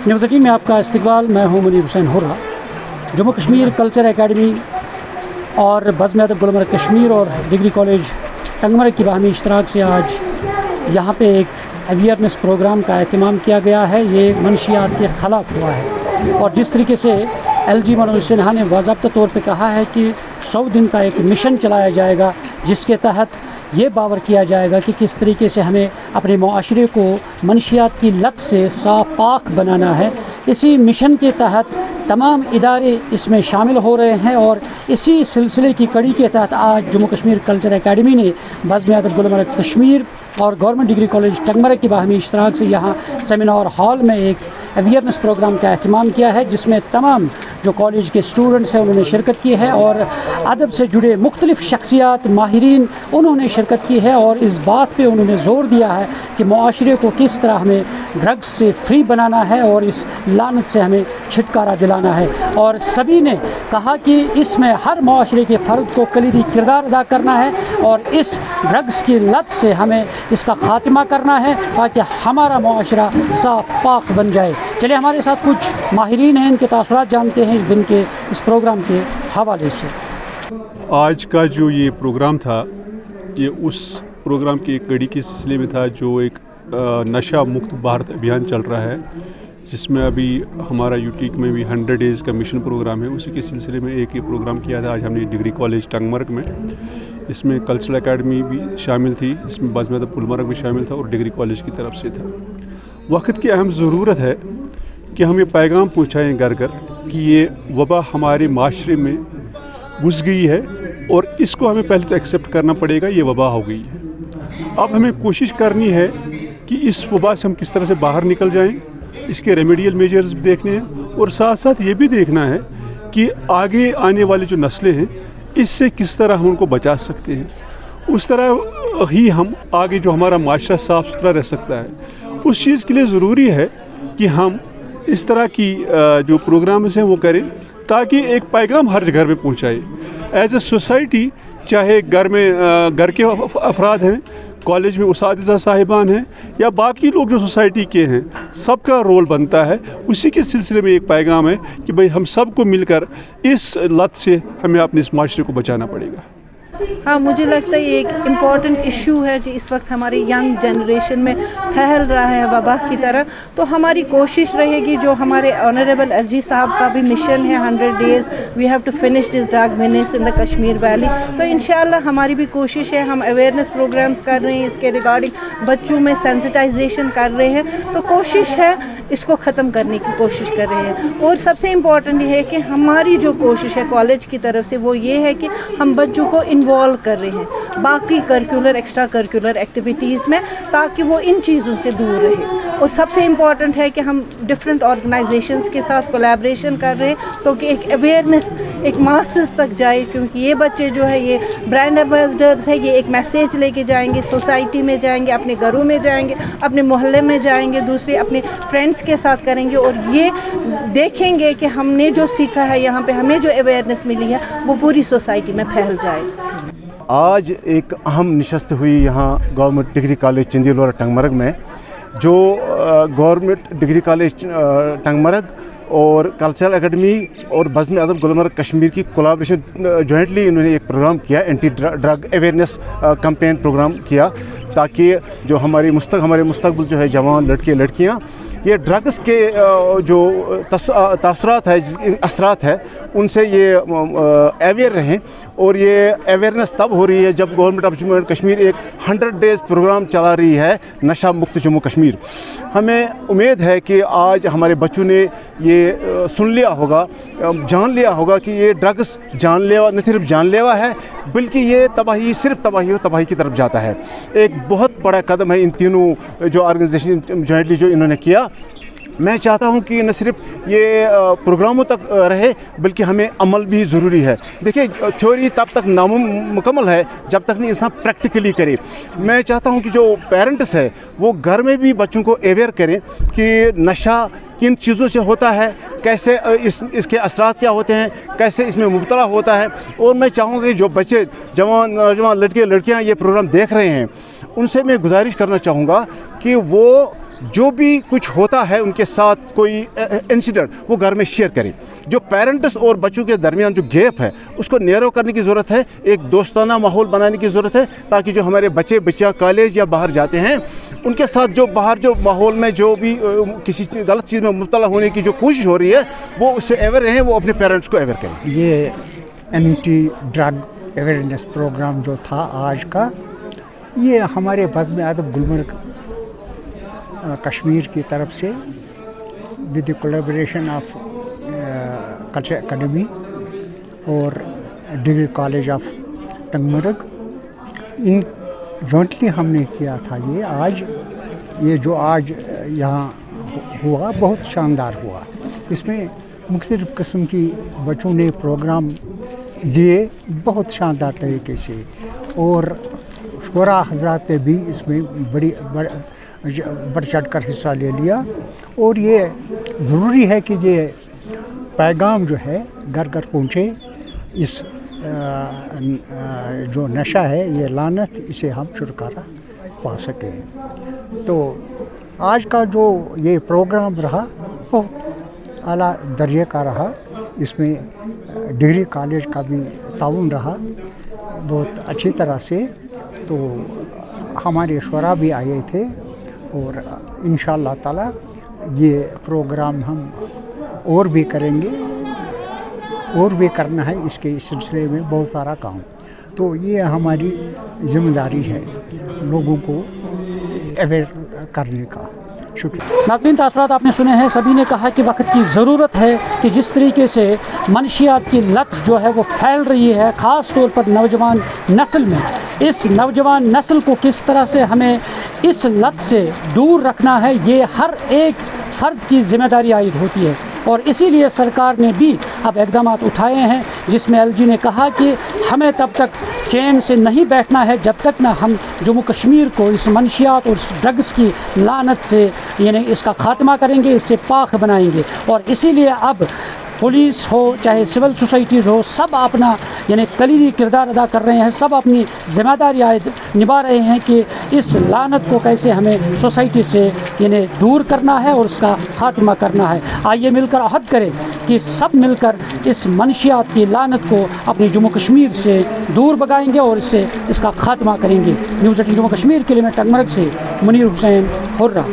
News 18 में आपका इस्तकबाल। मैं हूं Munir Hussain hurrah. Jammu Kashmir culture academy और बज़्म अदब गुलमर्ग कश्मीर और डिग्री कॉलेज टंगमर्ग की बाहमी इश्तराक से आज यहाँ पे एक अवेयरनेस प्रोग्राम का एहतमाम किया गया है। ये मनशियात के ख़िलाफ़ हुआ है और जिस तरीके से LG मनोज सिन्हा ने बाज़ाब्ता तौर पे कहा है कि 100 दिन का एक मिशन चलाया जाएगा जिसके तहत ये बावर किया जाएगा कि किस तरीके से हमें अपने मुआशरे को मनशियात की लत से साफ पाक बनाना है। इसी मिशन के तहत तमाम इदारे इसमें शामिल हो रहे हैं और इसी सिलसिले की कड़ी के तहत आज जम्मू कश्मीर कल्चर एकेडमी ने बज़्म अदब गुलमर्ग कश्मीर और गवर्नमेंट डिग्री कॉलेज टंगमर्ग की बाहमी इश्तराक से यहाँ सेमिनार हॉल में एक अवेयरनेस प्रोग्राम का एहतमाम किया है जिसमें तमाम जो कॉलेज के स्टूडेंट्स हैं उन्होंने शिरकत की है और अदब से जुड़े मुख्तलिफ़ शख्सियात माहिरीन उन्होंने शिरकत की है और इस बात पे उन्होंने ज़ोर दिया है कि मुआशरे को किस तरह हमें ड्रग्स से फ्री बनाना है और इस लानत से हमें छुटकारा दिलाना है। और सभी ने कहा कि इसमें हर मुआशरे के फ़र्द को कलीदी किरदार अदा करना है और इस ड्रग्स की लत से हमें इसका ख़ात्मा करना है ताकि हमारा मुआशरा साफ पाक बन जाए। चलिए हमारे साथ कुछ माहिरीन हैं, इनके तासुरात जानते हैं इस दिन के इस प्रोग्राम के हवाले से। आज का जो ये प्रोग्राम था ये उस प्रोग्राम की एक कड़ी के सिलसिले में था जो एक नशा मुक्त भारत अभियान चल रहा है जिसमें अभी हमारा यूटी में भी 100 डेज़ का मिशन प्रोग्राम है। उसी के सिलसिले में एक ये प्रोग्राम किया था आज हमने डिग्री कॉलेज टंगमर्ग में। इसमें कल्चरल एकेडमी भी शामिल थी, इसमें बज़्म अदब गुलमर्ग भी शामिल था और डिग्री कॉलेज की तरफ से था। वक्त की अहम ज़रूरत है कि हम ये पैगाम पहुँचाएँ घर घर कि ये वबा हमारे माशरे में घुस गई है और इसको हमें पहले तो एक्सेप्ट करना पड़ेगा, ये वबा हो गई है। अब हमें कोशिश करनी है कि इस वबा से हम किस तरह से बाहर निकल जाएं, इसके रेमेडियल मेजर्स भी देखने हैं और साथ साथ ये भी देखना है कि आगे आने वाली जो नस्लें हैं इससे किस तरह हम उनको बचा सकते हैं। उस तरह ही हम आगे जो हमारा माशरा साफ़ सुथरा रह सकता है। उस चीज़ के लिए ज़रूरी है कि हम इस तरह की जो प्रोग्राम्स हैं वो करें ताकि एक पैगाम हर घर में पहुँचाए। एज ए सोसाइटी चाहे घर में घर के अफराद हैं, कॉलेज में उसातिज़ा साहिबान हैं या बाकी लोग जो सोसाइटी के हैं, सबका रोल बनता है। उसी के सिलसिले में एक पैगाम है कि भाई हम सबको मिलकर इस लत से हमें अपने इस माशरे को बचाना पड़ेगा। हाँ, मुझे लगता है ये एक इम्पॉर्टेंट इशू है जो इस वक्त हमारी यंग जनरेशन में फैल रहा है वबा की तरह। तो हमारी कोशिश रहेगी जो हमारे ऑनरेबल LG साहब का भी मिशन है 100 days we have to finish this drug menace in the Kashmir valley. तो इंशाल्लाह हमारी भी कोशिश है, हम अवेयरनेस प्रोग्राम्स कर रहे हैं इसके रिगार्डिंग, बच्चों में सेंसिटाइजेशन कर रहे हैं। तो कोशिश है इसको ख़त्म करने की कोशिश कर रहे हैं। और सबसे इम्पॉर्टेंट ये है कि हमारी जो कोशिश है कॉलेज की तरफ से वो ये है कि हम बच्चों को इन्वॉल्व कर रहे हैं बाकी करिकुलर एक्स्ट्रा करिकुलर एक्टिविटीज़ में ताकि वो इन चीज़ों से दूर रहे। और सबसे इम्पॉर्टेंट है कि हम डिफरेंट ऑर्गेनाइजेशंस के साथ कोलैबोरेशन कर रहे हैं तो कि एक अवेयरनेस एक मासेस तक जाए, क्योंकि ये बच्चे जो है ये ब्रांड एम्बेसडर्स है, ये एक मैसेज लेके जाएंगे, सोसाइटी में जाएंगे, अपने घरों में जाएंगे, अपने मोहल्ले में जाएंगे, दूसरे अपने फ्रेंड्स के साथ करेंगे और ये देखेंगे कि हमने जो सीखा है यहाँ पे हमें जो अवेयरनेस मिली है वो पूरी सोसाइटी में फैल जाए। आज एक अहम नशस्त हुई यहाँ गवर्नमेंट डिग्री कॉलेज चिंदीलोरा टंगमर्ग में, जो गवर्नमेंट डिग्री कॉलेज टंगमर्ग और कल्चरल एकेडमी और बज़्म अदब गुलमर्ग कश्मीर की कोलैबोरेशन जॉइंटली इन्होंने एक प्रोग्राम किया, anti drug awareness campaign program किया ताकि जो हमारे मुस्तकबिल जो है जवान लड़के लड़कियाँ ये ड्रग्स के जो तासुरात है असरात है उनसे ये अवेयर रहें। और ये अवेयरनेस तब हो रही है जब government of Jammu and Kashmir एक 100 डेज़ प्रोग्राम चला रही है नशा मुक्त जम्मू कश्मीर। हमें उम्मीद है कि आज हमारे बच्चों ने ये सुन लिया होगा, जान लिया होगा कि ये ड्रग्स जानलेवा न सिर्फ जानलेवा है बल्कि ये तबाही सिर्फ तबाही की तरफ जाता है। एक बहुत बड़ा कदम है इन तीनों जो ऑर्गेनाइजेशन जॉइंटली जो इन्होंने किया। मैं चाहता हूं कि न सिर्फ ये प्रोग्रामों तक रहे बल्कि हमें अमल भी ज़रूरी है। देखिए, थ्योरी तब तक नामुकम्मल है जब तक नहीं इंसान प्रैक्टिकली करे। मैं चाहता हूं कि जो पेरेंट्स है वो घर में भी बच्चों को अवेयर करें कि नशा किन चीज़ों से होता है, कैसे इसके असरात क्या होते हैं, कैसे इसमें मुब्तला होता है। और मैं चाहूँगा कि जो बच्चे जवान नौजवान लड़के लड़कियाँ ये प्रोग्राम देख रहे हैं उनसे मैं गुजारिश करना चाहूँगा कि वो जो भी कुछ होता है उनके साथ कोई इंसिडेंट वो घर में शेयर करें। जो पेरेंट्स और बच्चों के दरमियान जो गैप है उसको नैरो करने की ज़रूरत है, एक दोस्ताना माहौल बनाने की ज़रूरत है, ताकि जो हमारे बच्चियाँ कॉलेज या बाहर जाते हैं उनके साथ जो बाहर जो माहौल में जो भी किसी गलत चीज़ में मुब्तला होने की जो कोशिश हो रही है वो उससे अवेयर रहें, वो अपने पेरेंट्स को अवेयर करें। ये एंटी ड्रग अवेयरनेस प्रोग्राम जो था आज का, ये हमारे बज़्म अदब गुलमर्ग कश्मीर की तरफ से with the collaboration of culture academy और degree college of Tangmarg, in jointly हमने किया था। ये जो आज यहाँ हुआ बहुत शानदार हुआ। इसमें मुख्तलिफ़ किस्म की बच्चों ने प्रोग्राम दिए बहुत शानदार तरीके से, और शोरा हज़रात ने भी इसमें बढ़ चढ़ कर हिस्सा ले लिया। और ये ज़रूरी है कि ये पैगाम जो है घर घर पहुँचे, इस जो नशा है, ये लानत, इसे हम छुटकारा पा सकें। तो आज का जो ये प्रोग्राम रहा बहुत आला दर्जे का रहा। इसमें डिग्री कॉलेज का भी ताउन रहा बहुत अच्छी तरह से। तो हमारे शुरा भी आए थे, और इंशाअल्लाह ताला ये प्रोग्राम हम और भी करेंगे, और भी करना है इसके इस सिलसिले में बहुत सारा काम। तो ये हमारी ज़िम्मेदारी है लोगों को अवेयर करने का। शुक्रिया। नाज़रीन, तासरात आपने सुने हैं। सभी ने कहा कि वक्त की ज़रूरत है कि जिस तरीके से मनशियात की लत जो है वो फैल रही है, ख़ास तौर पर नौजवान नस्ल में, इस नौजवान नस्ल को किस तरह से हमें इस लत से दूर रखना है, ये हर एक फ़र्द की ज़िम्मेदारी आयद होती है। और इसीलिए सरकार ने भी अब इक़दाम उठाए हैं, जिसमें एलजी ने कहा कि हमें तब तक चैन से नहीं बैठना है जब तक ना हम जम्मू कश्मीर को इस मनशियात और ड्रग्स की लानत से यानी इसका ख़ात्मा करेंगे, इससे पाक बनाएंगे। और इसीलिए अब पुलिस हो चाहे सिविल सोसाइटीज़ हो, सब अपना यानी कलीदी किरदार अदा कर रहे हैं, सब अपनी ज़िम्मेदारी निभा रहे हैं कि इस लानत को कैसे हमें सोसाइटी से यानी दूर करना है और उसका ख़ात्मा करना है। आइए मिलकर अहद करें कि सब मिलकर इस मनशियात की लानत को अपने जम्मू कश्मीर से दूर भगाएंगे और इससे इसका ख़ात्मा करेंगे। न्यूज़ 18 जम्मू कश्मीर के लिए मैं टंगमर्ग से मुनीर हुसैन हुर्रा।